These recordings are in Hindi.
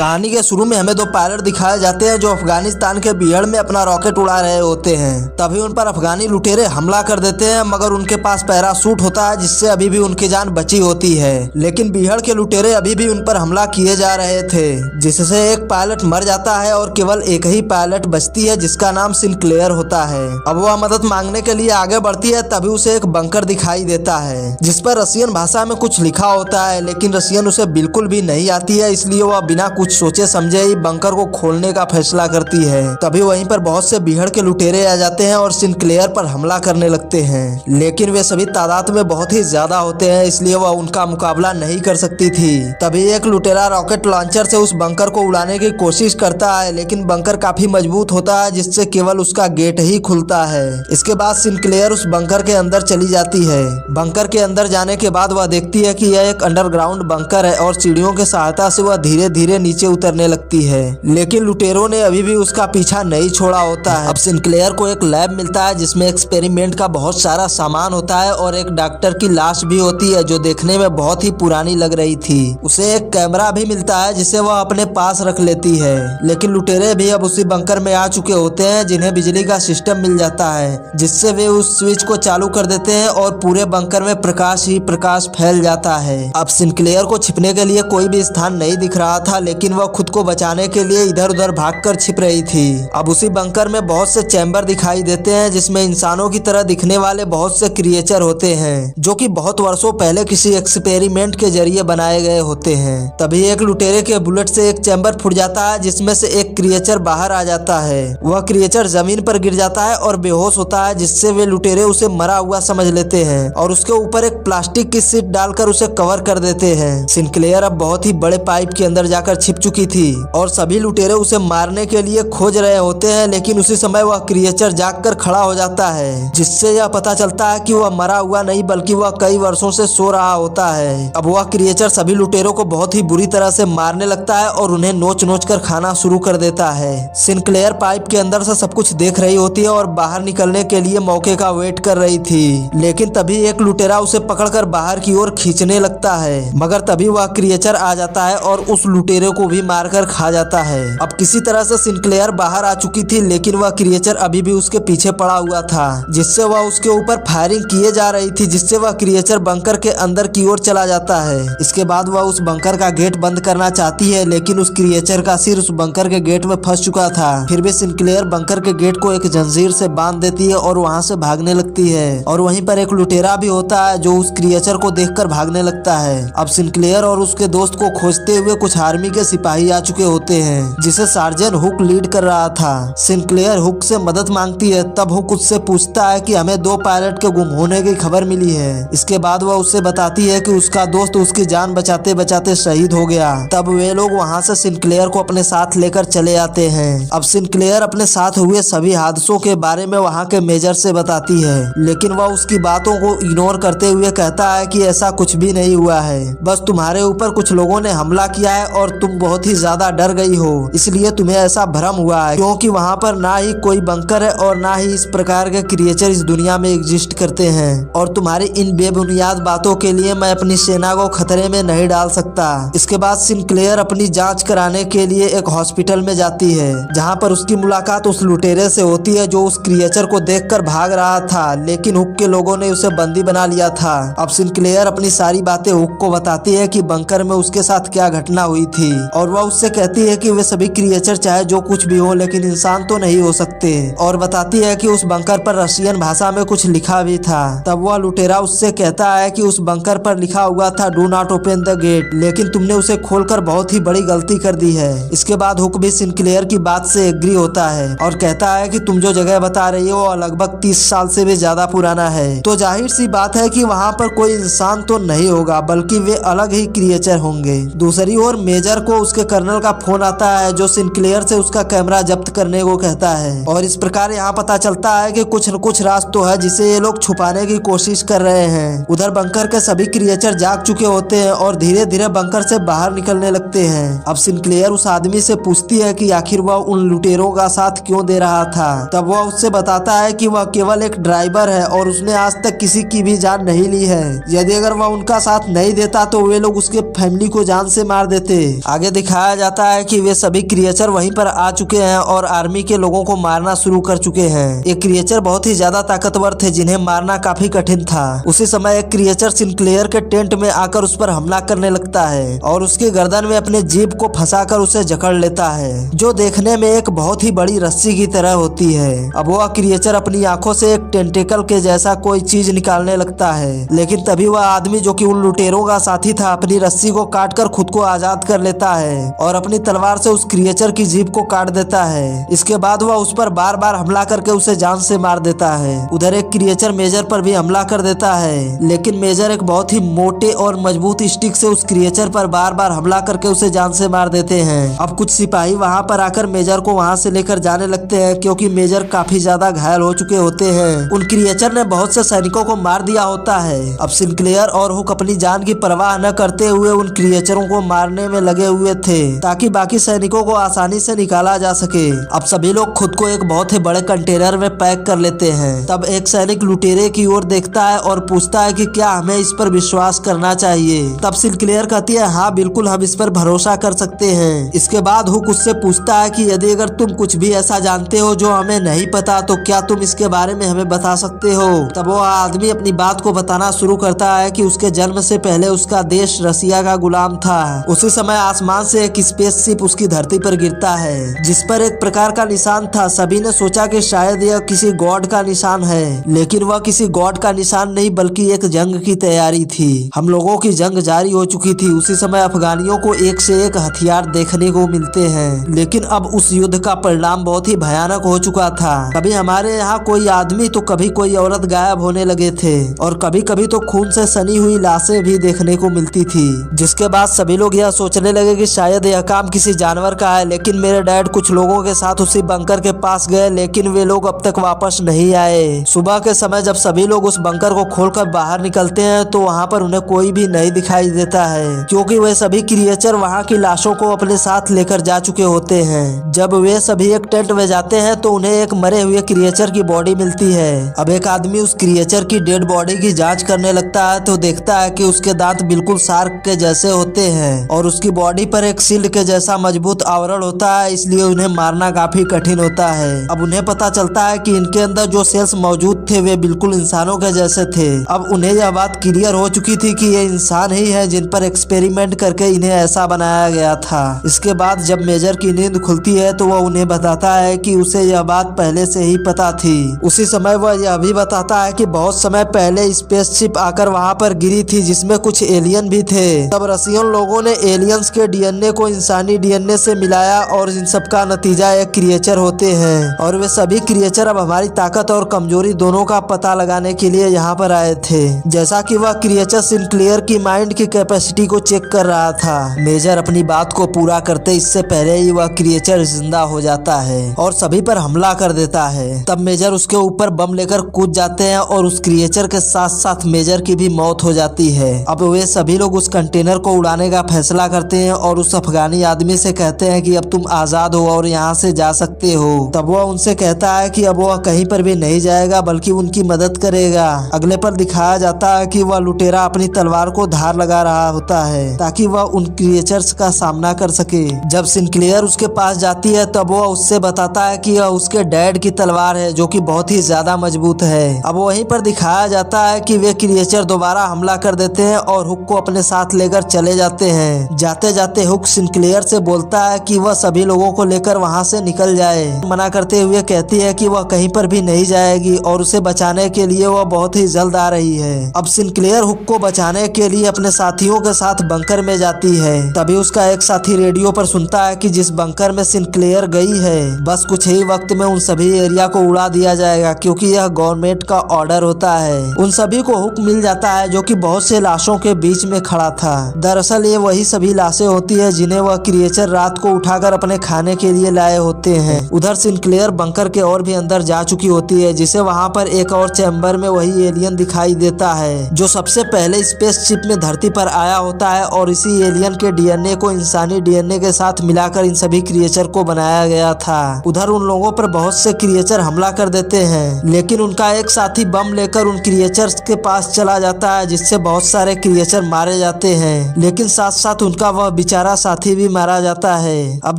कहानी के शुरू में हमें दो पायलट दिखाए जाते हैं जो अफगानिस्तान के बिहड़ में अपना रॉकेट उड़ा रहे होते हैं। तभी उन पर अफगानी लुटेरे हमला कर देते हैं, मगर उनके पास पैराशूट होता है जिससे अभी भी उनकी जान बची होती है। लेकिन बिहड़ के लुटेरे अभी भी उन पर हमला किए जा रहे थे, जिससे एक पायलट मर जाता है और केवल एक ही पायलट बचती है जिसका नाम सिनक्लेयर होता है। अब वह मदद मांगने के लिए आगे बढ़ती है, तभी उसे एक बंकर दिखाई देता है जिस पर रशियन भाषा में कुछ लिखा होता है, लेकिन रशियन उसे बिल्कुल भी नहीं आती है, इसलिए वह बिना कुछ सोचे समझे ही बंकर को खोलने का फैसला करती है। तभी वहीं पर बहुत से बिहड़ के लुटेरे आ जाते हैं और सिनक्लेयर पर हमला करने लगते हैं, लेकिन वे सभी तादाद में बहुत ही ज्यादा होते हैं, इसलिए वह उनका मुकाबला नहीं कर सकती थी। तभी एक लुटेरा रॉकेट लॉन्चर से उस बंकर को उड़ाने की कोशिश करता है, लेकिन बंकर काफी मजबूत होता है जिससे केवल उसका गेट ही खुलता है। इसके बाद सिनक्लेयर उस बंकर के अंदर चली जाती है। बंकर के अंदर जाने के बाद वह देखती है कि यह एक अंडरग्राउंड बंकर है और सीढ़ियों की सहायता से वह धीरे धीरे नीचे उतरने लगती है, लेकिन लुटेरों ने अभी भी उसका पीछा नहीं छोड़ा होता है। अब सिनक्लेयर को एक लैब मिलता है जिसमें एक्सपेरिमेंट का बहुत सारा सामान होता है और एक डॉक्टर की लाश भी होती है जो देखने में बहुत ही पुरानी लग रही थी। उसे एक कैमरा भी मिलता है जिसे वह अपने पास रख लेती है, लेकिन लुटेरे भी अब उसी बंकर में आ चुके होते हैं जिन्हें बिजली का सिस्टम मिल जाता है, जिससे वे उस स्विच को चालू कर देते हैं और पूरे बंकर में प्रकाश ही प्रकाश फैल जाता है। अब सिनक्लेयर को छिपने के लिए कोई भी स्थान नहीं दिख रहा था, लेकिन वह खुद को बचाने के लिए इधर उधर भागकर छिप रही थी। अब उसी बंकर में बहुत से चैम्बर दिखाई देते हैं जिसमें इंसानों की तरह दिखने वाले बहुत से क्रिएचर होते हैं, जो कि बहुत वर्षों पहले किसी एक्सपेरिमेंट के जरिए बनाए गए होते हैं। तभी एक लुटेरे के बुलेट से एक चैम्बर फूट जाता है जिसमें से एक क्रिएचर बाहर आ जाता है। वह क्रिएचर जमीन पर गिर जाता है और बेहोश होता है, जिससे वे लुटेरे उसे मरा हुआ समझ लेते हैं और उसके ऊपर एक प्लास्टिक की शीट डालकर उसे कवर कर देते हैं। सिनक्लेयर अब बहुत ही बड़े पाइप के अंदर जाकर छिप चुकी थी और सभी लुटेरे उसे मारने के लिए खोज रहे होते हैं, लेकिन उसी समय वह क्रिएचर जागकर खड़ा हो जाता है, जिससे यह पता चलता है कि वह मरा हुआ नहीं बल्कि वह कई वर्षों से सो रहा होता है। अब वह क्रिएचर सभी लुटेरों को बहुत ही बुरी तरह से मारने लगता है और उन्हें नोच नोच कर खाना शुरू कर देता है। सिनक्लेयर पाइप के अंदर से सब कुछ देख रही होती है और बाहर निकलने के लिए मौके का वेट कर रही थी, लेकिन तभी एक लुटेरा उसे पकड़कर बाहर की ओर खींचने लगता है, मगर तभी वह क्रिएचर आ जाता है और उस लुटेरे को भी मारकर खा जाता है। अब किसी तरह से सिनक्लेयर बाहर आ चुकी थी, लेकिन वह क्रिएचर अभी भी उसके पीछे पड़ा हुआ था, जिससे वह उसके ऊपर फायरिंग किए जा रही थी, जिससे वह क्रिएचर बंकर के अंदर की ओर चला जाता है। इसके बाद वह उस बंकर का गेट बंद करना चाहती है, लेकिन उस क्रिएचर का सिर उस बंकर के गेट में फंस चुका था। फिर भी सिनक्लेयर बंकर के गेट को एक जंजीर से बांध देती है और वहां से भागने लगती है, और वहीं पर एक लुटेरा भी होता है जो उस क्रिएचर को देखकर भागने लगता है। अब सिनक्लेयर और उसके दोस्त को खोजते हुए कुछ आर्मी के सिपाही आ चुके होते हैं, जिसे सार्जेंट हुक लीड कर रहा था। सिनक्लेयर हुक से मदद मांगती है, तब हुक उससे पूछता है कि हमें दो पायलट के गुम होने की खबर मिली है। इसके बाद वह उससे बताती है कि उसका दोस्त उसकी जान बचाते बचाते शहीद हो गया। तब वे लोग वहां से सिनक्लेयर को अपने साथ लेकर चले आते हैं। अब सिनक्लेयर अपने साथ हुए सभी हादसों के बारे में वहां के मेजर से बताती है, लेकिन वह उसकी बातों को इग्नोर करते हुए कहता है कि ऐसा कुछ भी नहीं हुआ है, बस तुम्हारे ऊपर कुछ लोगों ने हमला किया है और तुम बहुत ही ज्यादा डर गई हो, इसलिए तुम्हें ऐसा भ्रम हुआ है, क्योंकि वहां पर ना ही कोई बंकर है और ना ही इस प्रकार के क्रिएचर इस दुनिया में एग्जिस्ट करते हैं, और तुम्हारी इन बेबुनियाद बातों के लिए मैं अपनी सेना को खतरे में नहीं डाल सकता। इसके बाद सिनक्लेयर अपनी जांच कराने के लिए एक हॉस्पिटल में जाती है, जहां पर उसकी मुलाकात उस लुटेरे से होती है जो उस क्रिएचर को देखकर भाग रहा था, लेकिन हुक के लोगों ने उसे बंदी बना लिया था। अब सिनक्लेयर अपनी सारी बातें हुक को बताती है कि बंकर में उसके साथ क्या घटना हुई थी, और वह उससे कहती है कि वे सभी क्रिएचर चाहे जो कुछ भी हो लेकिन इंसान तो नहीं हो सकते, और बताती है कि उस बंकर पर रशियन भाषा में कुछ लिखा भी था। तब वह लुटेरा उससे कहता है कि उस बंकर पर लिखा हुआ था do not open the gate, लेकिन तुमने उसे खोलकर बहुत ही बड़ी गलती कर दी है। इसके बाद हुक भी सिनक्लेयर की बात से एग्री होता है और कहता है कि तुम जो जगह बता रही हो वो लगभग 30 साल से भी ज्यादा पुराना है, तो जाहिर सी बात है कि वहाँ पर कोई इंसान तो नहीं होगा बल्कि वे अलग ही क्रिएचर होंगे। दूसरी ओर मेजर को उसके कर्नल का फोन आता है जो सिनक्लेयर से उसका कैमरा जब्त करने को कहता है, और इस प्रकार यहाँ पता चलता है कि कुछ न कुछ राज तो है जिसे ये लोग छुपाने की कोशिश कर रहे हैं। उधर बंकर के सभी क्रिएचर जाग चुके होते हैं और धीरे धीरे बंकर से बाहर निकलने लगते हैं। अब सिनक्लेयर उस आदमी से पूछती है कि आखिर वह उन लुटेरों का साथ क्यों दे रहा था। तब वह उससे बताता है कि वह केवल एक ड्राइवर है और उसने आज तक किसी की भी जान नहीं ली है। यदि अगर वह उनका साथ नहीं देता तो वे लोग उसके फैमिली को जान से मार देते। आगे ये दिखाया जाता है कि वे सभी क्रिएचर वहीं पर आ चुके हैं और आर्मी के लोगों को मारना शुरू कर चुके हैं। ये क्रिएचर बहुत ही ज्यादा ताकतवर थे जिन्हें मारना काफी कठिन था। उसी समय एक क्रिएचर सिनक्लेयर के टेंट में आकर उस पर हमला करने लगता है और उसकी गर्दन में अपने जीभ को फंसाकर उसे जकड़ लेता है, जो देखने में एक बहुत ही बड़ी रस्सी की तरह होती है। अब वह क्रिएचर अपनी आंखों से एक टेंटिकल के जैसा कोई चीज निकालने लगता है, लेकिन तभी वह आदमी जो कि उन लुटेरों का साथी था अपनी रस्सी को काटकर खुद को आजाद कर लेता है और अपनी तलवार से उस क्रिएचर की जीभ को काट देता है। इसके बाद वह उस पर बार बार हमला करके उसे जान से मार देता है। उधर एक क्रिएचर मेजर पर भी हमला कर देता है, लेकिन मेजर एक बहुत ही मोटे और मजबूत स्टिक से उस क्रिएचर पर बार बार हमला करके उसे जान से मार देते हैं। अब कुछ सिपाही वहां पर आकर मेजर को वहां से लेकर जाने लगते हैं क्योंकि मेजर काफी ज्यादा घायल हो चुके होते हैं। उन क्रिएचर ने बहुत से सैनिकों को मार दिया होता है। अब सिनक्लेयर और हुक अपनी जान की परवाह न करते हुए उन क्रिएचरों को मारने में लगे हुए थे ताकि बाकी सैनिकों को आसानी से निकाला जा सके। अब सभी लोग खुद को एक बहुत ही बड़े कंटेनर में पैक कर लेते हैं। तब एक सैनिक लुटेरे की ओर देखता है और पूछता है कि क्या हमें इस पर विश्वास करना चाहिए। तब सिनक्लेयर कहती है हाँ बिल्कुल हम इस पर भरोसा कर सकते हैं। इसके बाद हुक उससे पूछता है कि यदि अगर तुम कुछ भी ऐसा जानते हो जो हमें नहीं पता तो क्या तुम इसके बारे में हमें बता सकते हो। तब वो आदमी अपनी बात को बताना शुरू करता है कि उसके जन्म से पहले उसका देश रसिया का गुलाम था। उसी समय आसमान से एक स्पेसशिप उसकी धरती पर गिरता है जिस पर एक प्रकार का निशान था। सभी ने सोचा कि शायद यह किसी गॉड का निशान है, लेकिन वह किसी गॉड का निशान नहीं बल्कि एक जंग की तैयारी थी। हम लोगों की जंग जारी हो चुकी थी। उसी समय अफगानियों को एक से एक हथियार देखने को मिलते हैं, लेकिन अब उस युद्ध का परिणाम बहुत ही भयानक हो चुका था। कभी हमारे यहाँ कोई आदमी तो कभी कोई औरत गायब होने लगे थे और कभी कभी तो खून से सनी हुई लाशें भी देखने को मिलती थी, जिसके बाद सभी लोग यह सोचने लगे कि शायद यह काम किसी जानवर का है। लेकिन मेरे डैड कुछ लोगों के साथ उसी बंकर के पास गए, लेकिन वे लोग अब तक वापस नहीं आए। सुबह के समय जब सभी लोग उस बंकर को खोलकर बाहर निकलते हैं तो वहाँ पर उन्हें कोई भी नहीं दिखाई देता है क्योंकि वे सभी क्रिएचर वहाँ की लाशों को अपने साथ लेकर जा चुके होते हैं। जब वे सभी एक टेंट में जाते हैं तो उन्हें एक मरे हुए क्रिएचर की बॉडी मिलती है। अब एक आदमी उस क्रिएचर की डेड बॉडी की जांच करने लगता है तो देखता है कि उसके दांत बिल्कुल शार्क के जैसे होते हैं और उसकी बॉडी पर एक शील्ड के जैसा मजबूत आवरण होता है, इसलिए उन्हें मारना काफी कठिन होता है। अब उन्हें पता चलता है कि इनके अंदर जो सेल्स मौजूद थे वे बिल्कुल इंसानों के जैसे थे। अब उन्हें यह बात क्लियर हो चुकी थी कि ये इंसान ही है जिन पर एक्सपेरिमेंट करके इन्हें ऐसा बनाया गया था। इसके बाद जब मेजर की नींद खुलती है तो वह उन्हें बताता है कि उसे यह बात पहले से ही पता थी। उसी समय वह यह भी बताता है कि बहुत समय पहले स्पेसशिप आकर वहां पर गिरी थी जिसमें कुछ एलियन भी थे। तब रसियन लोगों ने एलियंस के डीएनए को इंसानी डीएनए से मिलाया और इन सब का नतीजा एक क्रिएचर होते हैं और वे सभी क्रिएचर अब हमारी ताकत और कमजोरी दोनों का पता लगाने के लिए यहाँ पर आए थे। जैसा कि वह क्रिएचर सिनक्लेयर की माइंड की कैपेसिटी को चेक कर रहा था। मेजर अपनी बात को पूरा करते इससे पहले ही वह क्रिएचर जिंदा हो जाता है और सभी पर हमला कर देता है। तब मेजर उसके ऊपर बम लेकर कूद जाते हैं और उस क्रिएचर के साथ साथ मेजर की भी मौत हो जाती है। अब वे सभी लोग उस कंटेनर को उड़ाने का फैसला करते हैं और उस अफगानी आदमी से कहते हैं कि अब तुम आजाद हो और यहाँ से जा सकते हो। तब वह उनसे कहता है कि अब वह कहीं पर भी नहीं जाएगा बल्कि उनकी मदद करेगा। अगले पर दिखाया जाता है कि वह लुटेरा अपनी तलवार को धार लगा रहा होता है ताकि वह उन क्रिएचर्स का सामना कर सके। जब सिनक्लेयर उसके पास जाती है तब वह उससे बताता है कि यह उसके डैड की तलवार है जो कि बहुत ही ज्यादा मजबूत है। अब वहीं पर दिखाया जाता है कि वे क्रिएचर दोबारा हमला कर देते हैं और हुक को अपने साथ लेकर चले जाते हैं। जाते जाते हुक सिनक्लेयर से बोलता है कि वह सभी लोगों को लेकर वहां से निकल जाए। मना करते हुए कहती है कि वह कहीं पर भी नहीं जाएगी और उसे बचाने के लिए वह बहुत ही जल्द आ रही है। अब सिनक्लेयर हुक को बचाने के लिए अपने साथियों के साथ बंकर में जाती है। तभी उसका एक साथी रेडियो पर सुनता है कि जिस बंकर में सिनक्लेयर गई है बस कुछ ही वक्त में उन सभी एरिया को उड़ा दिया जाएगा क्योंकि यह गवर्नमेंट का ऑर्डर होता है। उन सभी को हुक मिल जाता है जो कि बहुत से लाशों के बीच में खड़ा था। दरअसल ये वही सभी लाशें होती है जिन्हें वह क्रिएचर रात को उठाकर अपने खाने के लिए लाए होते हैं। उधर सिनक्लेयर बंकर के और भी अंदर जा चुकी होती है जिसे वहां पर एक और चैम्बर में वही एलियन दिखाई देता है जो सबसे पहले स्पेसशिप में धरती पर आया होता है और इसी एलियन के डीएनए को इंसानी डीएनए के साथ मिलाकर इन सभी क्रिएचर को बनाया गया था। उधर उन लोगों पर बहुत से क्रिएचर हमला कर देते हैं, लेकिन उनका एक साथी बम लेकर उन क्रिएचर्स के पास चला जाता है जिससे बहुत सारे क्रिएचर मारे जाते हैं, लेकिन साथ साथ उनका वह बेचारा साथी भी मारा जाता है। अब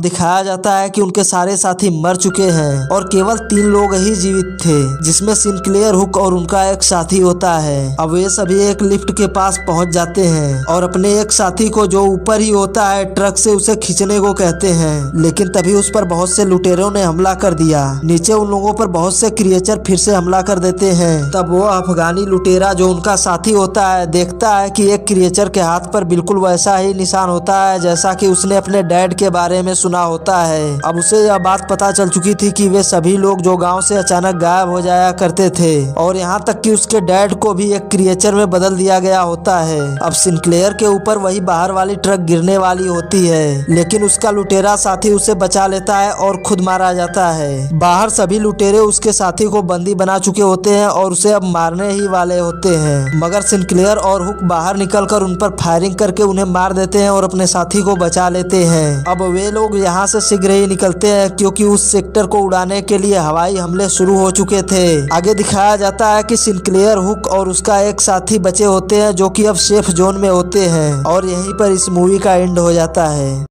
दिखाया जाता है कि उनके सारे साथी मर चुके हैं और केवल 3 लोग ही जीवित थे, जिसमें सिनक्लेयर, हुक और उनका एक साथी होता है। अब वे सभी एक लिफ्ट के पास पहुंच जाते हैं और अपने एक साथी को, जो ऊपर ही होता है, ट्रक से उसे खींचने को कहते हैं, लेकिन तभी उस पर बहुत से लुटेरों ने हमला कर दिया। नीचे उन लोगों पर बहुत से क्रिएचर फिर से हमला कर देते हैं। तब वो अफगानी लुटेरा, जो उनका साथी होता है, देखता है कि एक क्रिएचर के हाथ पर बिल्कुल वैसा ही निशान होता है जैसा कि उसने अपने डैड के बारे में सुना होता है। अब उसे यह बात पता चल चुकी थी कि वे सभी लोग जो गांव से अचानक गायब हो जाया करते थे, और यहाँ तक कि उसके डैड को भी एक क्रिएचर में बदल दिया गया होता है। अब सिनक्लेयर के ऊपर वही बाहर वाली ट्रक गिरने वाली होती है, लेकिन उसका लुटेरा साथी उसे बचा लेता है और खुद मारा जाता है। बाहर सभी लुटेरे उसके साथी को बंदी बना चुके होते हैं और उसे अब मारने ही वाले होते हैं, मगर सिनक्लेयर और हुक बाहर निकलकर उन पर फायरिंग करके उन्हें मार देते हैं और अपने साथी को बचा लेते हैं। अब वे लोग यहाँ से शीघ्र ही निकलते हैं, क्योंकि उस सेक्टर को उड़ाने के लिए हवाई हमले शुरू हो चुके थे। आगे दिखाया जाता है कि सिनक्लेयर, हुक और उसका एक साथी बचे होते हैं, जो कि अब सेफ जोन में होते हैं, और यहीं पर इस मूवी का एंड हो जाता है।